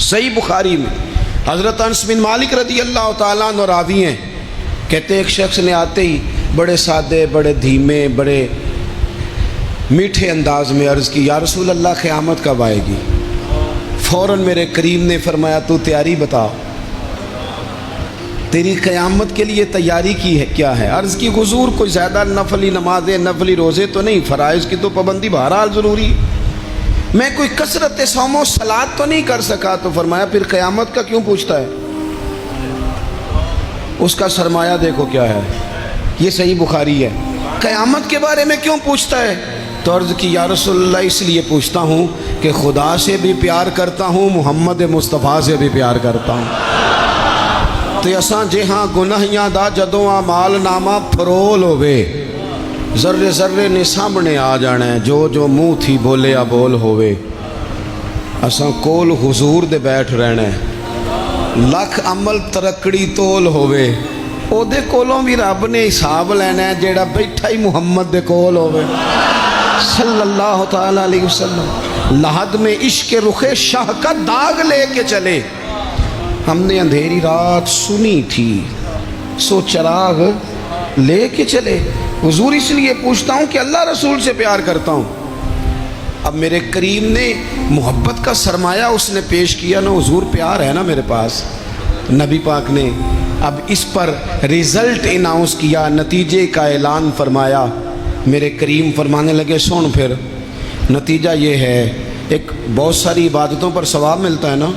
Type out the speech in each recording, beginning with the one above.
صحیح بخاری میں حضرت انس بن مالک رضی اللہ تعالیٰ عنہ راوی ہیں، کہتے ایک شخص نے آتے ہی بڑے سادے، بڑے دھیمے، بڑے میٹھے انداز میں عرض کی، یا رسول اللہ قیامت کب آئے گی؟ فوراً میرے کریم نے فرمایا تو تیاری بتا، تیری قیامت کے لیے تیاری کی ہے کیا ہے؟ عرض کی حضور کوئی زیادہ نفلی نمازیں، نفلی روزے تو نہیں، فرائض کی تو پابندی بہرحال ضروری، میں کوئی کثرت صوم و صلات تو نہیں کر سکا۔ تو فرمایا پھر قیامت کا کیوں پوچھتا ہے؟ اس کا سرمایہ دیکھو کیا ہے، یہ صحیح بخاری ہے، قیامت کے بارے میں کیوں پوچھتا ہے؟ تو عرض کی یا رسول اللہ اس لیے پوچھتا ہوں کہ خدا سے بھی پیار کرتا ہوں، محمد مصطفیٰ سے بھی پیار کرتا ہوں۔ تو اساں جہاں گناہیاں دا جدوں اعمال نامہ پھرول ہوئے، ذرے ذرے نے سامنے آ جانا ہے، جو جو منہ تھی بولے بول ہوئے، اساں کول حضور دے بیٹھ رہنا ہے، لکھ عمل ترکڑی تول ہوئے، او دے کولوں بھی رب نے حساب لینا ہے جیڑا بیٹھا ہی محمد دے کول ہوئے صلی اللہ تعالیٰ علیہ وسلم۔ لحد میں عشق رخ شاہ کا داغ لے کے چلے، ہم نے اندھیری رات سنی تھی سو چراغ لے کے چلے۔ حضور اس لیے پوچھتا ہوں کہ اللہ رسول سے پیار کرتا ہوں۔ اب میرے کریم نے محبت کا سرمایہ اس نے پیش کیا نا، حضور پیار ہے نا میرے پاس، نبی پاک نے اب اس پر ریزلٹ اناؤنس کیا، نتیجے کا اعلان فرمایا۔ میرے کریم فرمانے لگے سن پھر نتیجہ یہ ہے، ایک بہت ساری عبادتوں پر ثواب ملتا ہے نا،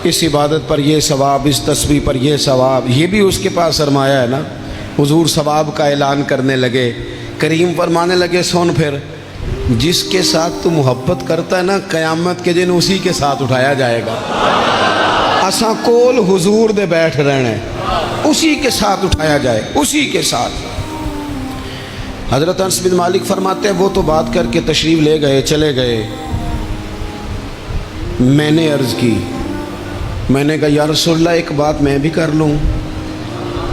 اس عبادت پر یہ ثواب، اس تسبیح پر یہ ثواب، یہ بھی اس کے پاس سرمایہ ہے نا۔ حضور ثواب کا اعلان کرنے لگے، کریم فرمانے لگے سن پھر جس کے ساتھ تو محبت کرتا ہے نا، قیامت کے دن اسی کے ساتھ اٹھایا جائے گا۔ اساں کول حضور دے بیٹھ رہنا ہے، اسی کے ساتھ اٹھایا جائے، اسی کے ساتھ۔ حضرت انس بن مالک فرماتے ہیں وہ تو بات کر کے تشریف لے گئے، چلے گئے، میں نے عرض کی، میں نے کہا یا رسول اللہ ایک بات میں بھی کر لوں؟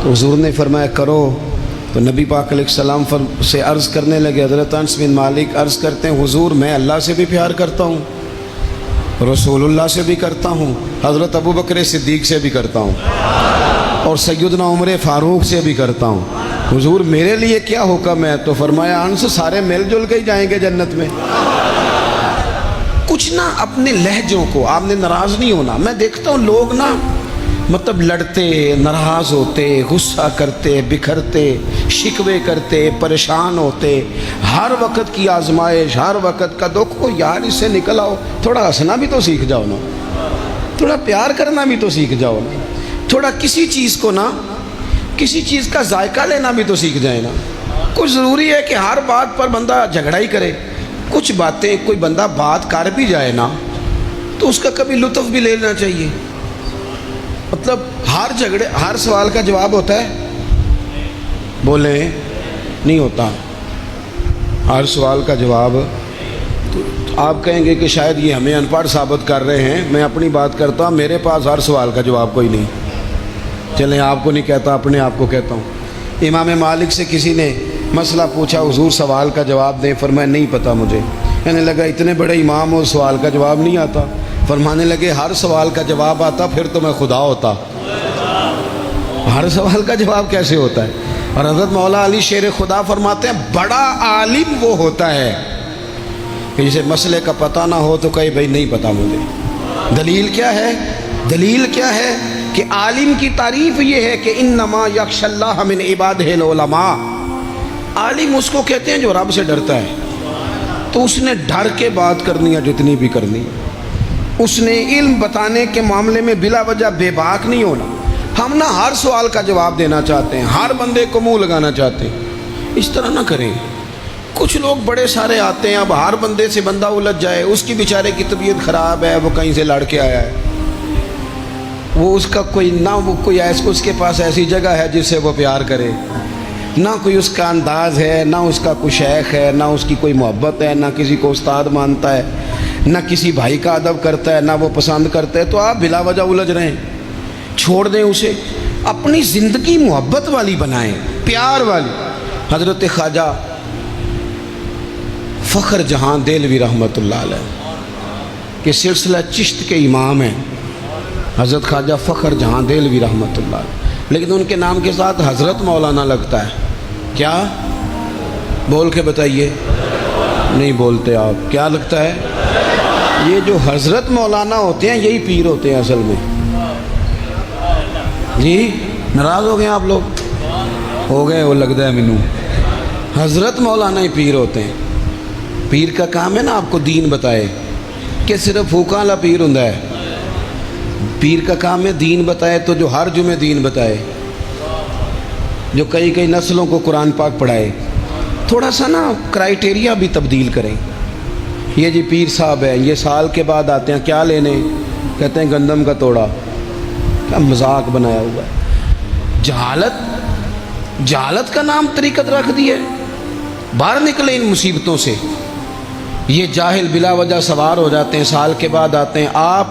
تو حضور نے فرمایا کرو۔ تو نبی پاک علیہ السلام سے عرض کرنے لگے، حضرت انس بن مالک عرض کرتے ہیں حضور میں اللہ سے بھی پیار کرتا ہوں، رسول اللہ سے بھی کرتا ہوں، حضرت ابو بکر صدیق سے بھی کرتا ہوں، اور سیدنا عمر فاروق سے بھی کرتا ہوں، حضور میرے لیے کیا حکم ہے؟ تو فرمایا انس سارے مل جل کے ہی جائیں گے جنت میں۔ کچھ نہ اپنے لہجوں کو، آپ نے ناراض نہیں ہونا۔ میں دیکھتا ہوں لوگ نا مطلب لڑتے، ناراض ہوتے، غصہ کرتے، بکھرتے، شکوے کرتے، پریشان ہوتے، ہر وقت کی آزمائش، ہر وقت کا دکھ کو یار اس سے نکل آؤ، تھوڑا ہنسنا بھی تو سیکھ جاؤ نا، تھوڑا پیار کرنا بھی تو سیکھ جاؤ نا، تھوڑا کسی چیز کو نا، کسی چیز کا ذائقہ لینا بھی تو سیکھ جائے نا۔ کچھ ضروری ہے کہ ہر بات پر بندہ جھگڑا ہی کرے، کچھ باتیں کوئی بندہ بات کر بھی جائے نا تو اس کا کبھی لطف بھی لینا چاہیے۔ مطلب ہر سوال کا جواب ہوتا ہے؟ بولیں نہیں ہوتا ہر سوال کا جواب۔ تو آپ کہیں گے کہ شاید یہ ہمیں ان پڑھ ثابت کر رہے ہیں، میں اپنی بات کرتا ہوں، میرے پاس ہر سوال کا جواب کوئی نہیں۔ چلیں آپ کو نہیں کہتا، اپنے آپ کو کہتا ہوں۔ امام مالک سے کسی نے مسئلہ پوچھا، حضور سوال کا جواب دیں، فرمایا نہیں پتہ مجھے۔ کہنے لگا اتنے بڑے امام ہو سوال کا جواب نہیں آتا؟ فرمانے لگے ہر سوال کا جواب آتا پھر تو میں خدا ہوتا۔ ہر سوال کا جواب کیسے ہوتا ہے؟ اور حضرت مولا علی شیر خدا فرماتے ہیں بڑا عالم وہ ہوتا ہے کہ جسے مسئلے کا پتہ نہ ہو تو کہے بھائی نہیں پتہ مجھے۔ دلیل کیا ہے؟ دلیل کیا ہے کہ عالم کی تعریف یہ ہے کہ انما یخشی اللہ من عبادہ العلماء۔ عالم اس کو کہتے ہیں جو رب سے ڈرتا ہے، تو اس نے ڈر کے بات کرنی ہے جتنی بھی کرنی ہے، اس نے علم بتانے کے معاملے میں بلا وجہ بے باک نہیں ہونا۔ ہم نہ ہر سوال کا جواب دینا چاہتے ہیں، ہر بندے کو منہ لگانا چاہتے ہیں، اس طرح نہ کریں۔ کچھ لوگ بڑے سارے آتے ہیں، اب ہر بندے سے بندہ الجھ جائے، اس کی بیچارے کی طبیعت خراب ہے، وہ کہیں سے لڑ کے آیا ہے، وہ اس کا کوئی نہ وہ کوئی اس کے پاس ایسی جگہ ہے جس سے وہ پیار کرے، نہ کوئی اس کا انداز ہے، نہ اس کا کوئی شیخ ہے، نہ اس کی کوئی محبت ہے، نہ کسی کو استاد مانتا ہے، نہ کسی بھائی کا ادب کرتا ہے، نہ وہ پسند کرتا ہے، تو آپ بلا وجہ الجھ رہے ہیں۔ چھوڑ دیں اسے، اپنی زندگی محبت والی بنائیں، پیار والی۔ حضرت خواجہ فخر جہاں دہلوی رحمۃ اللہ علیہ کہ سلسلہ چشت کے امام ہیں حضرت خواجہ فخر جہاں دہلوی رحمۃ اللہ، لیکن ان کے نام کے ساتھ حضرت مولانا لگتا ہے۔ کیا بول کے بتائیے، نہیں بولتے آپ، کیا لگتا ہے؟ یہ جو حضرت مولانا ہوتے ہیں یہی پیر ہوتے ہیں اصل میں۔ جی ناراض ہو گئے آپ لوگ؟ ہو گئے، وہ لگتا ہے مینوں۔ حضرت مولانا ہی پیر ہوتے ہیں۔ پیر کا کام ہے نا آپ کو دین بتائے، کہ صرف پھوکا والا پیر ہوں ہے؟ پیر کا کام ہے دین بتائے، تو جو ہر جمعے دین بتائے، جو کئی نسلوں کو قرآن پاک پڑھائے۔ تھوڑا سا نا کرائیٹیریا بھی تبدیل کریں۔ یہ جی پیر صاحب ہے، یہ سال کے بعد آتے ہیں، کیا لینے؟ کہتے ہیں گندم کا توڑا۔ کیا مذاق بنایا ہوا ہے۔ جہالت کا نام طریقت رکھ دی ہے۔ باہر نکلیں ان مصیبتوں سے۔ یہ جاہل بلا وجہ سوار ہو جاتے ہیں، سال کے بعد آتے ہیں۔ آپ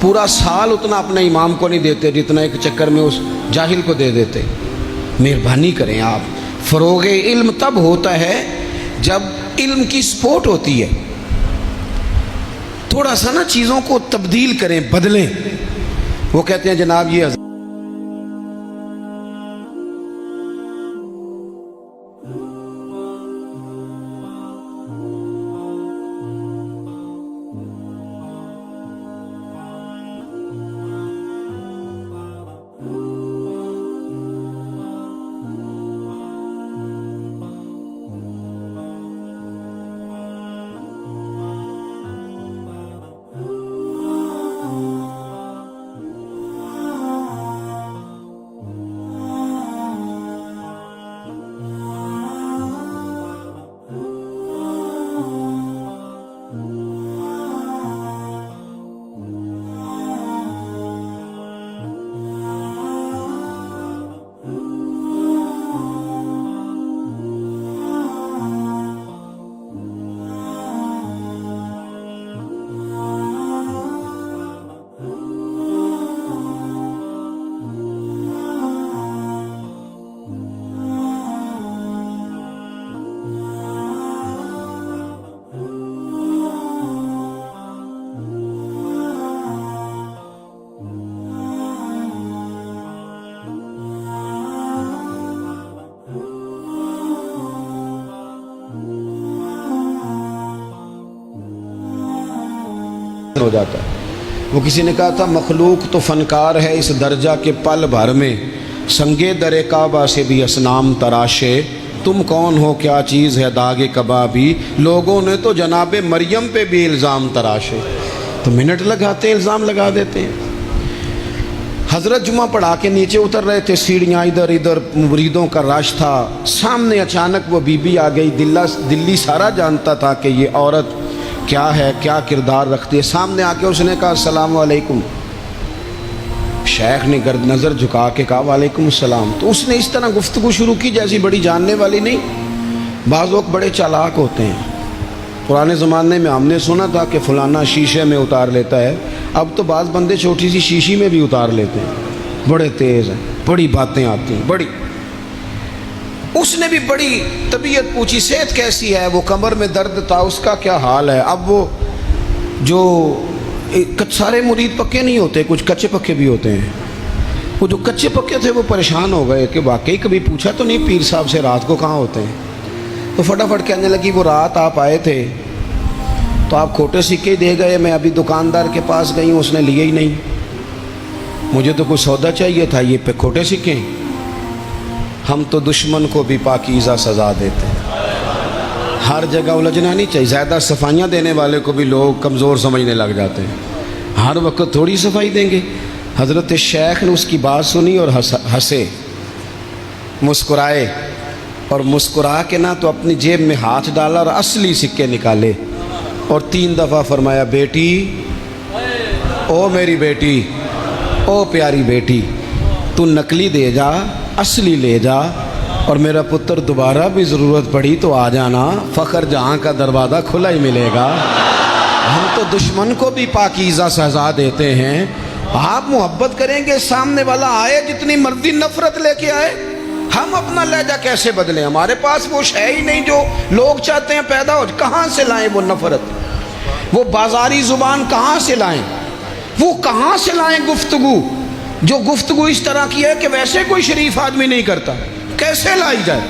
پورا سال اتنا اپنے امام کو نہیں دیتے جتنا ایک چکر میں اس جاہل کو دے دیتے۔ مہربانی کریں آپ۔ فروغ علم تب ہوتا ہے جب علم کی سپورٹ ہوتی ہے۔ تھوڑا سا نا چیزوں کو تبدیل کریں، بدلیں۔ وہ کہتے ہیں جناب یہ ہو جاتا ہے۔ وہ کسی نے کہا تھا مخلوق تو فنکار ہے اس درجہ کے پل بھر میں، سنگے در کعبہ سے بھی اصنام تراشے، تم کون ہو کیا چیز ہے داغ کبابی، لوگوں نے تو جناب مریم پہ بھی الزام تراشے۔ تو منٹ لگاتے الزام لگا دیتے ہیں۔ حضرت جمعہ پڑھا کے نیچے اتر رہے تھے، سیڑھیاں ادھر ادھر، مریدوں کا رش تھا، سامنے اچانک وہ بی بی آ گئی۔ دلی سارا جانتا تھا کہ یہ عورت کیا ہے، کیا کردار رکھتی ہے۔ سامنے آ کے اس نے کہا السلام علیکم۔ شیخ نے گرد نظر جھکا کے کہا وعلیکم السلام۔ تو اس نے اس طرح گفتگو شروع کی جیسی بڑی جاننے والی نہیں۔ بعض لوگ بڑے چالاک ہوتے ہیں۔ پرانے زمانے میں ہم نے سنا تھا کہ فلانا شیشے میں اتار لیتا ہے، اب تو بعض بندے چھوٹی سی شیشی میں بھی اتار لیتے ہیں۔ بڑے تیز ہیں، بڑی باتیں آتی ہیں، بڑی۔ اس نے بھی بڑی طبیعت پوچھی، صحت کیسی ہے؟ وہ کمر میں درد تھا، اس کا کیا حال ہے؟ اب وہ جو سارے مرید پکے نہیں ہوتے، کچھ کچے پکے بھی ہوتے ہیں۔ وہ جو کچے پکے تھے وہ پریشان ہو گئے کہ واقعی کبھی پوچھا تو نہیں پیر صاحب سے رات کو کہاں ہوتے ہیں؟ تو فٹافٹ کہنے لگی وہ رات آپ آئے تھے تو آپ کھوٹے سکے دے گئے، میں ابھی دکاندار کے پاس گئی ہوں، اس نے لیے ہی نہیں، مجھے تو کوئی سودا چاہیے تھا، یہ پہ کھوٹے سکے۔ ہم تو دشمن کو بھی پاکیزہ سزا دیتے ہیں۔ ہر جگہ الجھنا نہیں چاہیے۔ زیادہ صفائیاں دینے والے کو بھی لوگ کمزور سمجھنے لگ جاتے ہیں۔ ہر وقت تھوڑی صفائی دیں گے۔ حضرت شیخ نے اس کی بات سنی اور ہنسے، مسکرائے، اور مسکرا کے نہ تو اپنی جیب میں ہاتھ ڈالا اور اصلی سکے نکالے اور 3 دفعہ فرمایا بیٹی، او میری بیٹی، او پیاری بیٹی، تو نقلی دے جا، اصلی لے جا، اور میرا پتر دوبارہ بھی ضرورت پڑی تو آ جانا، فخر جہاں کا دروازہ کھلا ہی ملے گا۔ ہم تو دشمن کو بھی پاکیزہ سزا دیتے ہیں۔ آپ محبت کریں گے، سامنے والا آئے جتنی مرضی نفرت لے کے آئے، ہم اپنا لہجہ کیسے بدلیں؟ ہمارے پاس وہ شے ہی نہیں جو لوگ چاہتے ہیں پیدا ہو، کہاں سے لائیں وہ نفرت؟ وہ بازاری زبان کہاں سے لائیں؟ وہ کہاں سے لائیں گفتگو جو گفتگو اس طرح کی ہے کہ ویسے کوئی شریف آدمی نہیں کرتا؟ کیسے لائی جائے؟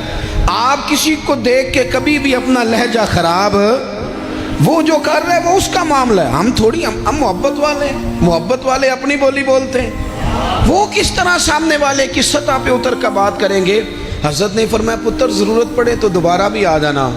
آپ کسی کو دیکھ کے کبھی بھی اپنا لہجہ خراب، وہ جو کر رہے وہ اس کا معاملہ ہے، ہم تھوڑی، ہم محبت والے اپنی بولی بولتے ہیں۔ وہ کس طرح سامنے والے کی سطح پہ اتر کر بات کریں گے؟ حضرت نے فرمایا پتر ضرورت پڑے تو دوبارہ بھی آ جانا،